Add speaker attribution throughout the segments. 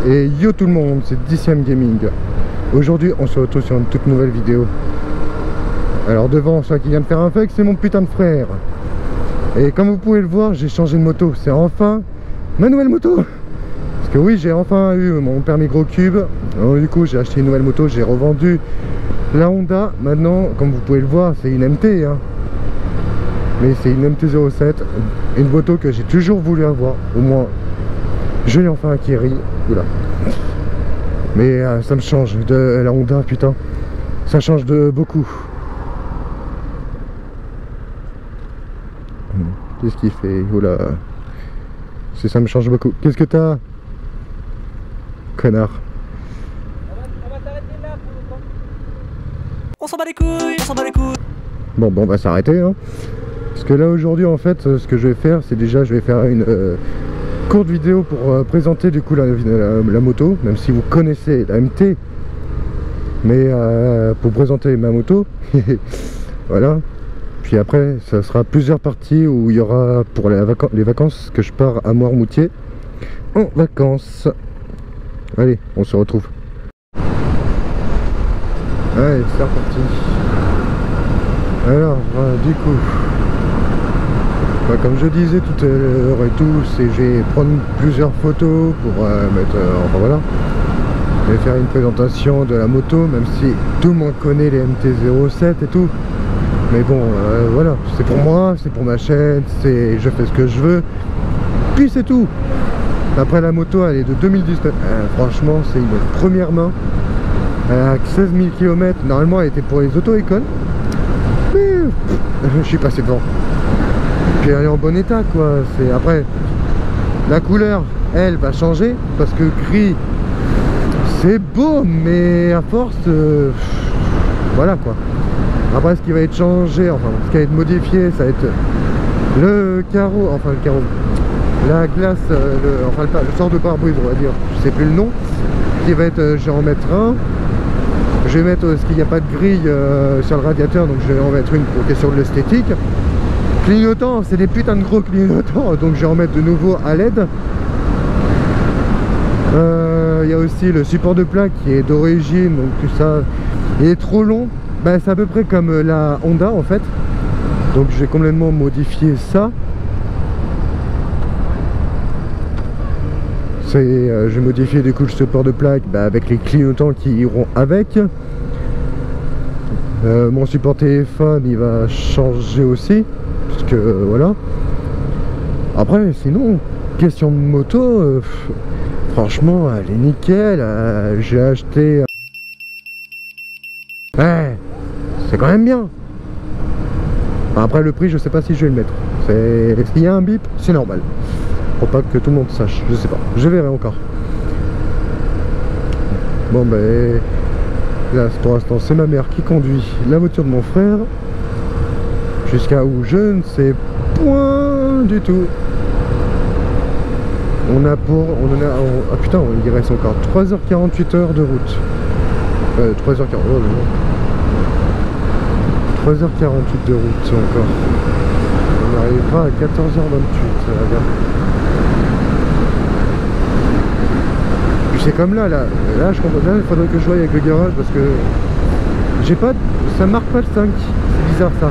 Speaker 1: Et yo tout le monde, c'est DCM Gaming. Aujourd'hui on se retrouve sur une toute nouvelle vidéo. Alors devant, celui qui vient de faire un fake, c'est mon putain de frère. Et comme vous pouvez le voir, j'ai changé de moto. C'est enfin ma nouvelle moto. Parce que oui, j'ai enfin eu mon permis gros cube. Alors, du coup j'ai acheté une nouvelle moto, j'ai revendu la Honda. Maintenant, comme vous pouvez le voir, c'est une MT hein. Mais c'est une MT-07, une moto que j'ai toujours voulu avoir. Au moins je l'ai enfin acquérie. Oula. Mais ça me change de la Honda, putain. Ça change de beaucoup. Qu'est-ce qu'il fait? Oula. Ça me change beaucoup. Qu'est-ce que t'as? Connard.
Speaker 2: On va s'arrêter là pour le temps. On s'en bat les couilles, on s'en bat les couilles.
Speaker 1: Bon, on va s'arrêter hein. Parce que là aujourd'hui en fait, ce que je vais faire, c'est déjà je vais faire une courte vidéo pour présenter du coup la moto, même si vous connaissez la MT, mais pour présenter ma moto. Voilà. Puis après ça sera plusieurs parties où il y aura pour les vacances que je pars à Moirmoutier en vacances. Allez, on se retrouve. Allez, c'est reparti. Alors du coup, comme je disais tout à l'heure et tout, c'est je vais prendre plusieurs photos pour mettre, enfin voilà, je vais faire une présentation de la moto, même si tout le monde connaît les MT-07 et tout, mais bon, voilà, c'est pour moi, c'est pour ma chaîne, c'est je fais ce que je veux, puis c'est tout. Après la moto, elle est de 2019, franchement c'est une première main, elle a 16 000 km, normalement elle était pour les auto-écoles, mais je suis passé devant. Puis elle est en bon état quoi. C'est après la couleur elle va changer parce que gris c'est beau mais à force voilà quoi. Après ce qui va être changé, enfin ce qui va être modifié, ça va être le carreau, enfin le carreau, la glace, le sort de pare-brise on va dire, je sais plus le nom, qui va être, je vais en mettre un. Je vais mettre, parce qu'il n'y a pas de grille sur le radiateur, donc je vais en mettre une pour question de l'esthétique. Clignotants, c'est des putains de gros clignotants, donc je vais en mettre de nouveau à LED. Il y a aussi le support de plaque qui est d'origine, donc tout ça il est trop long. Ben, c'est à peu près comme la Honda en fait. Donc je vais complètement modifier ça. Je vais modifier du coup le support de plaque avec les clignotants qui iront avec. Mon support téléphone il va changer aussi. Parce que voilà. Après sinon question de moto franchement elle est nickel. J'ai acheté c'est quand même bien. Après le prix je sais pas si je vais le mettre. Est-ce qu'il y a un bip? C'est normal. Pour pas que tout le monde sache, je sais pas, je verrai encore. Bon là pour l'instant c'est ma mère qui conduit la voiture de mon frère jusqu'à où je ne sais point du tout. Ah putain, il reste encore 3h48 heures de route. 3h48 de route encore. On arrivera à 14h28, ça va bien. Puis c'est comme là je comprends bien, il faudrait que je voie avec le garage parce que j'ai pas, ça marque pas le 5, c'est bizarre ça.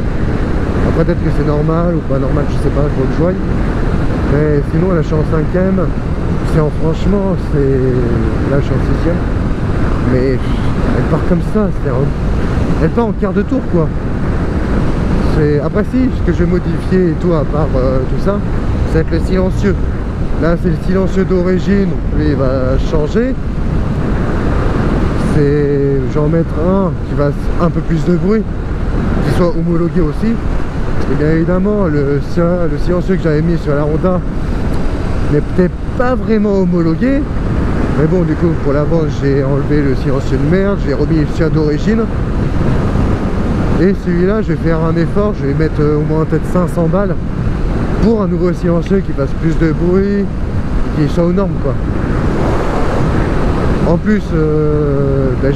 Speaker 1: Après peut-être que c'est normal ou pas normal, je sais pas, il faut que je voie. Mais sinon là je suis en 5ème, franchement là je suis en 6ème. Mais elle part comme ça, elle part en quart de tour quoi. Après si, ce que je vais modifier et tout à part tout ça, c'est avec le silencieux. Là c'est le silencieux d'origine, lui il va changer. Je vais en mettre un qui va un peu plus de bruit, qui soit homologué aussi. Et bien évidemment le silencieux que j'avais mis sur la Honda n'est peut-être pas vraiment homologué. Mais bon du coup pour l'avant j'ai enlevé le silencieux de merde, j'ai remis le sien d'origine. Et celui-là je vais faire un effort, je vais mettre au moins peut-être 500 balles pour un nouveau silencieux qui fasse plus de bruit, qui soit aux normes quoi. En plus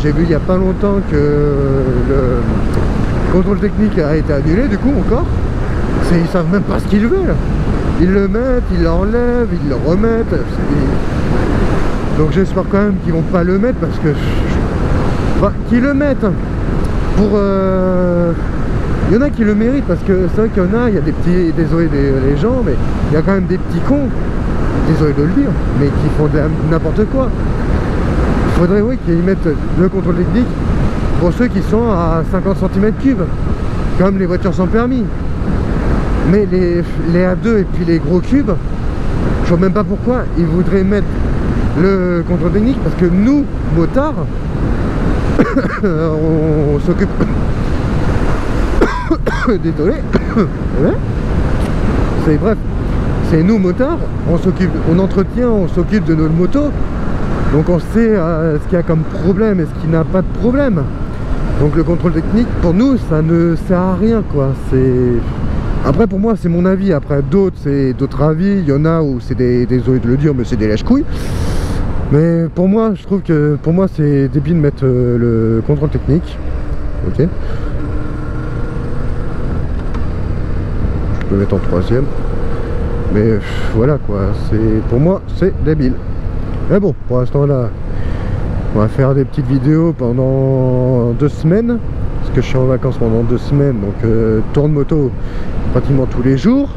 Speaker 1: j'ai vu il n'y a pas longtemps que le contrôle technique a été annulé du coup encore. Ils savent même pas ce qu'ils veulent. Ils le mettent, ils l'enlèvent, ils le remettent. Donc j'espère quand même qu'ils vont pas le mettre, parce que bah, qu'ils le mettent pour il y en a qui le méritent, parce que c'est vrai qu'il y en a, il y a des petits, désolé les gens, mais il y a quand même des petits cons, désolé de le dire, mais qui font n'importe quoi. Il faudrait, oui, qu'ils mettent le contrôle technique pour ceux qui sont à 50 cm3, comme les voitures sans permis. Mais les A2 et puis les gros cubes, je vois même pas pourquoi ils voudraient mettre le contrôle technique, parce que nous, motards, on s'occupe... Désolé. C'est bref, c'est nous motards, on s'occupe, on entretient, on s'occupe de nos motos, donc on sait ce qu'il y a comme problème et ce qui n'a pas de problème. Donc le contrôle technique pour nous ça ne sert à rien, quoi. C'est après, pour moi c'est mon avis, après d'autres c'est d'autres avis, il y en a où c'est désolé de le dire, mais c'est des lèche-couilles. Mais pour moi, je trouve que pour moi c'est débile de mettre le contrôle technique. Ok, je peux mettre en troisième, mais voilà quoi, c'est pour moi c'est débile. Mais bon, pour l'instant là on va faire des petites vidéos pendant 2 semaines, parce que je suis en vacances pendant 2 semaines, donc tourne moto pratiquement tous les jours.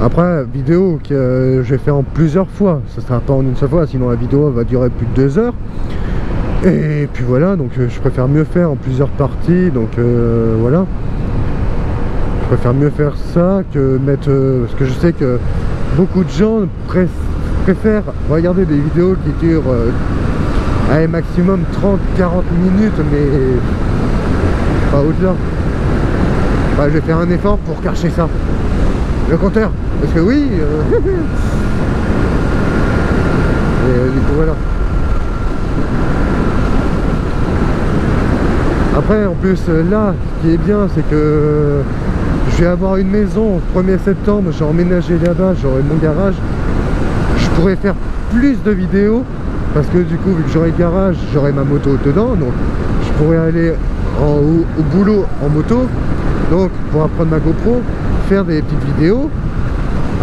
Speaker 1: Après, vidéo que je vais faire en plusieurs fois, ça sera pas en une seule fois, sinon la vidéo va durer plus de 2 heures. Et puis voilà, donc je préfère mieux faire en plusieurs parties, donc voilà. Je préfère mieux faire ça que mettre... parce que je sais que beaucoup de gens préfèrent regarder des vidéos qui durent allez, maximum 30-40 minutes, mais pas au-delà. Bah, je vais faire un effort pour cacher ça, le compteur, parce que oui et du coup voilà. Après en plus là, ce qui est bien, c'est que je vais avoir une maison au 1er septembre, j'ai emménagé là-bas, j'aurai mon garage, je pourrais faire plus de vidéos, parce que du coup vu que j'aurai le garage, j'aurai ma moto dedans, donc je pourrais aller au boulot en moto, donc pour apprendre ma GoPro, faire des petites vidéos.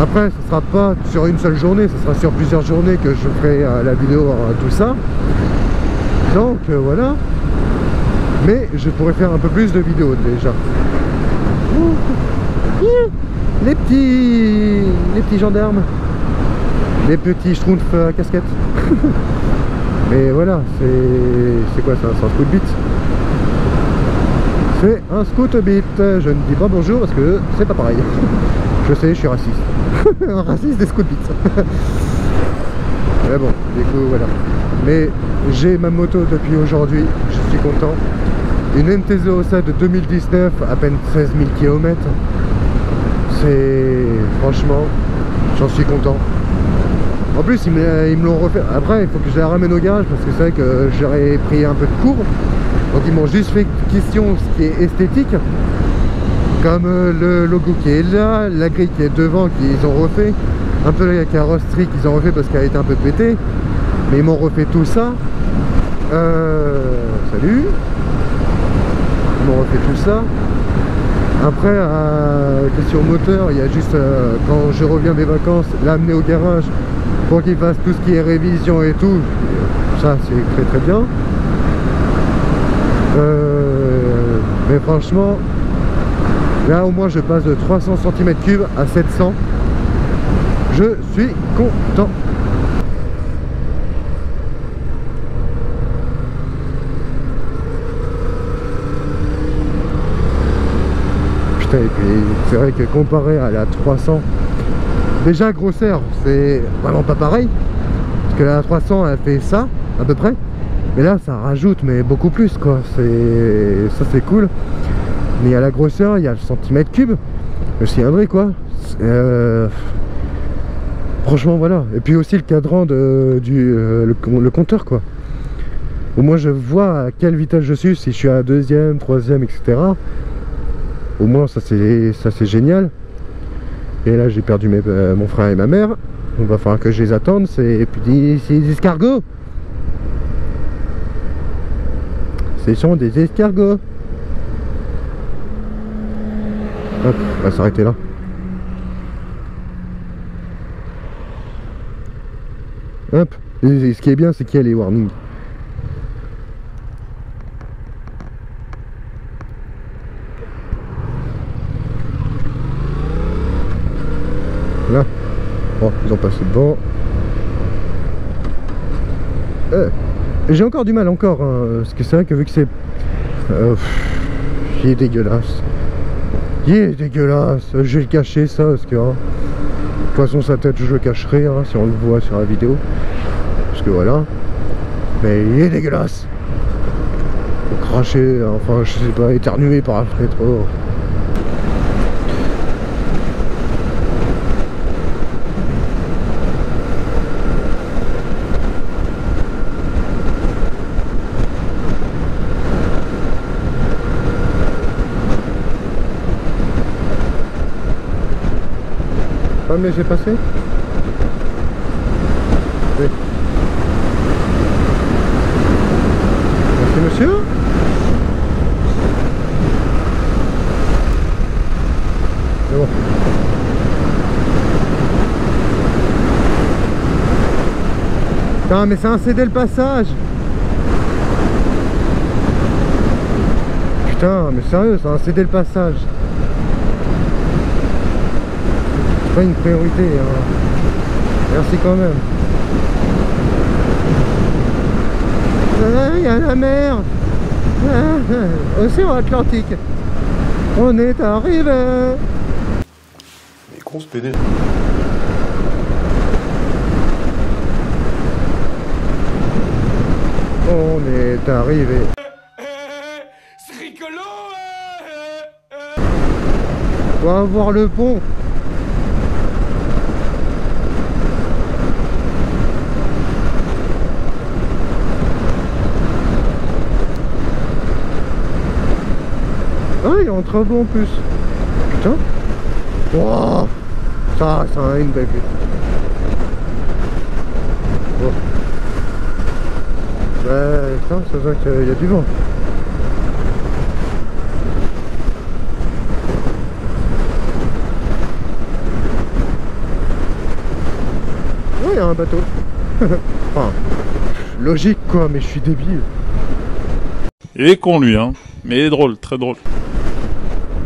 Speaker 1: Après ce sera pas sur une seule journée, ce sera sur plusieurs journées que je ferai la vidéo, tout ça, donc voilà. Mais je pourrais faire un peu plus de vidéos déjà. Les petits gendarmes, les petits schtroumpfs à casquette. Mais voilà, c'est quoi ça? C'est un scoot beat. C'est un scoot beat. Je ne dis pas bonjour parce que c'est pas pareil. Je sais, je suis raciste. Un raciste des scoot beats. Mais bon, du coup voilà. Mais j'ai ma moto depuis aujourd'hui, je suis content. Une MT-07 de 2019, à peine 16 000 km. C'est... franchement, j'en suis content. En plus, ils me l'ont refait. Après, il faut que je la ramène au garage, parce que c'est vrai que j'aurais pris un peu de cours. Donc ils m'ont juste fait question ce qui est esthétique. Comme le logo qui est là, la grille qui est devant, qu'ils ont refait. Un peu la carrosserie qu'ils ont refait parce qu'elle était un peu pétée. Mais ils m'ont refait tout ça. Salut. Ils m'ont refait tout ça. Après, question moteur, il y a juste quand je reviens des vacances, l'amener au garage pour qu'il fasse tout ce qui est révision et tout. Ça, c'est très très bien. Mais franchement, là au moins je passe de 300 cm3 à 700. Je suis content. Et puis c'est vrai que comparé à la 300, déjà grosseur c'est vraiment pas pareil, parce que la 300 elle fait ça à peu près, mais là ça rajoute mais beaucoup plus quoi. Ça c'est cool, mais à la grosseur il y a le centimètre cube, je tiendrai quoi. Franchement voilà. Et puis aussi le cadran le compteur quoi, au moins je vois à quelle vitesse je suis, si je suis à la deuxième, troisième, etc. Au moins ça c'est génial. Et là j'ai perdu mon frère et ma mère. Il va falloir que je les attende. Et puis c'est des escargots. Ce sont des escargots. Hop, on va s'arrêter là. Hop. Et ce qui est bien, c'est qu'il y a les warnings. Là. Bon, ils ont passé devant. J'ai encore du mal encore, hein, parce que c'est vrai que vu que c'est... il est dégueulasse. Il est dégueulasse. Je vais le cacher ça, parce que... Hein, de toute façon sa tête je le cacherai, hein, si on le voit sur la vidéo. Parce que voilà. Mais il est dégueulasse. Faut cracher, enfin je sais pas, éternuer par la fenêtre. Oh. Pas me laisser passer? Oui. Merci monsieur. C'est bon. Putain mais c'est un cédé le passage. Putain mais sérieux, c'est un cédé le passage. Pas une priorité, hein. Merci quand même. Il y a la mer. Océan Atlantique. On est arrivé.
Speaker 3: Mais con ce pédé.
Speaker 1: On est arrivé.
Speaker 2: C'est rigolo.
Speaker 1: On va voir le pont. Ah, il est en travaux en plus. Putain. Wow. Ça a une belle vue. Oh. Putain, ça veut dire qu'il y a du vent. Ouais, il y a un bateau. Enfin, logique quoi, mais je suis débile.
Speaker 4: Il est con lui, hein. Mais il est drôle, très drôle.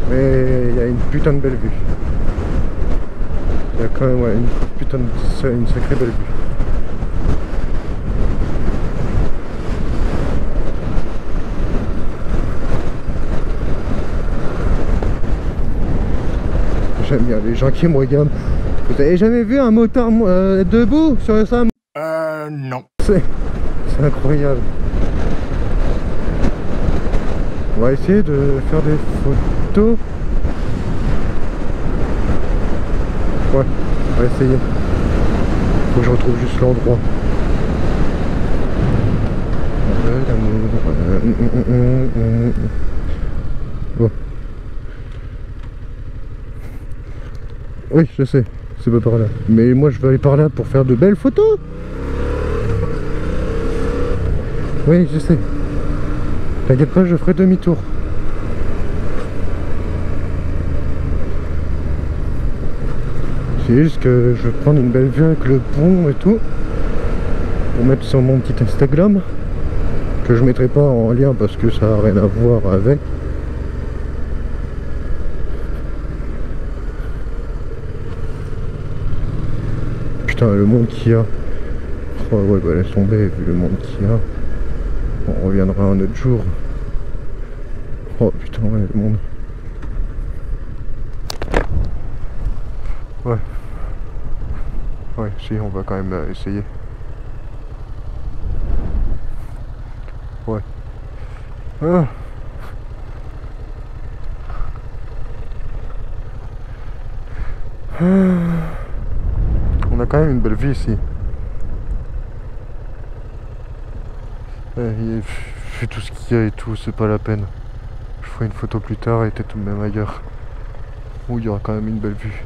Speaker 1: Mais il y a une putain de belle vue. Il y a quand même ouais, une sacrée belle vue. J'aime bien les gens qui me regardent. Vous avez jamais vu un motard debout sur ça?
Speaker 3: Non.
Speaker 1: C'est incroyable. On va essayer de faire des photos. Ouais, on va essayer. Faut que je retrouve juste l'endroit. Bon. Oui, je sais, c'est pas par là. Mais moi je vais aller par là pour faire de belles photos. Oui, je sais. T'inquiète pas, je ferai demi-tour. C'est juste que je vais prendre une belle vue avec le pont et tout. Pour mettre sur mon petit Instagram. Que je mettrai pas en lien parce que ça n'a rien à voir avec. Putain, le monde qu'il y a. Oh ouais, bah laisse tomber, vu le monde qu'il y a. On reviendra un autre jour. Oh putain, ouais, le monde. Ouais. Ouais, si, on va quand même essayer. Ouais. Ah. On a quand même une belle vue ici. Vu tout ce qu'il y a et tout, c'est pas la peine. Je ferai une photo plus tard et peut-être même ailleurs. Où il y aura quand même une belle vue.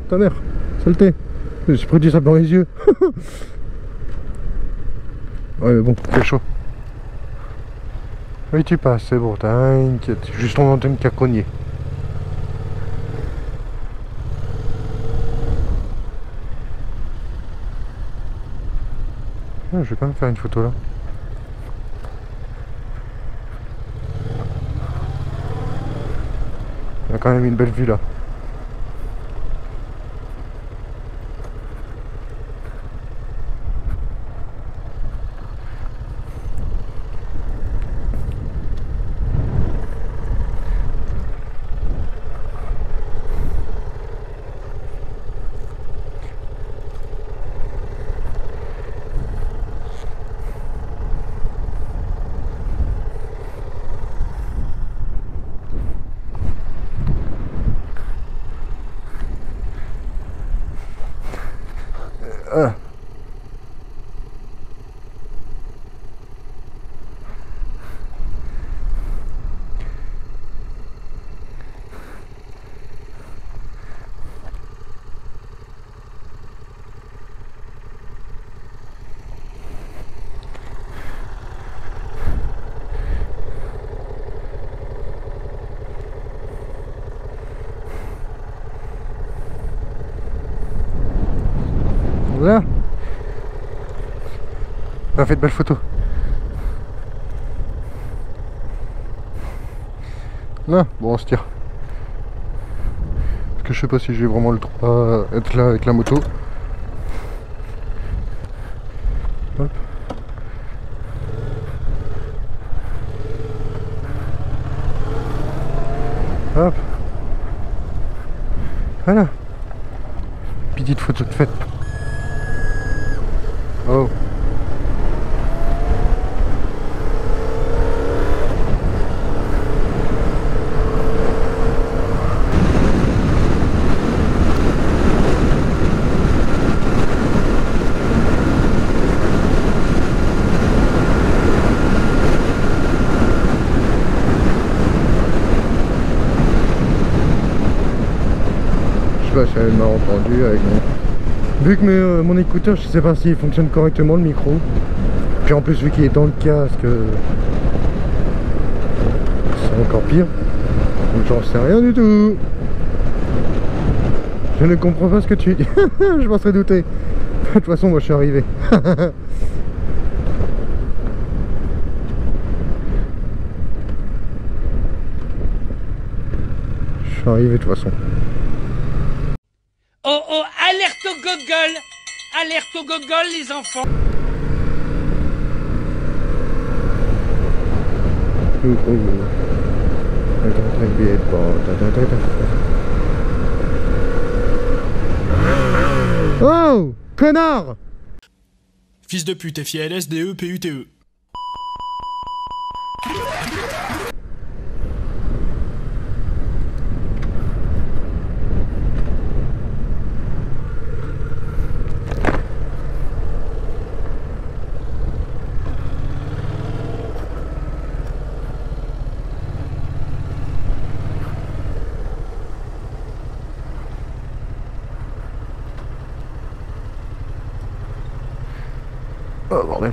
Speaker 1: ta mère, saleté. Je me suis pris du sable dans les yeux. Ouais mais bon, c'est chaud. Oui tu passes, c'est bon, t'inquiète. Juste ton antenne qui a cogné. Ah, je vais quand même faire une photo là. Il y a quand même une belle vue là. Ah. Voilà. On a fait de belles photos. Là, bon on se tire. Parce que je sais pas si j'ai vraiment le droit à être là avec la moto. Hop. Hop. Voilà. Petite photo de fête. Oh. Je sais pas si elle m'a entendu avec mon... Vu que mon écouteur, je sais pas s'il fonctionne correctement le micro. Puis en plus vu qu'il est dans le casque, c'est encore pire. Donc j'en sais rien du tout. Je ne comprends pas ce que tu dis. Je m'en serais douté. De toute façon moi je suis arrivé. Je suis arrivé de toute façon.
Speaker 3: Oh oh, alerte au gogol! Alerte au gogol, les enfants!
Speaker 1: Oh, connard!
Speaker 5: Fils de pute, FILSDE PUTE.
Speaker 1: Oh bordel.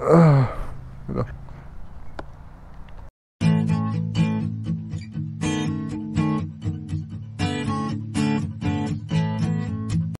Speaker 1: Ah, là.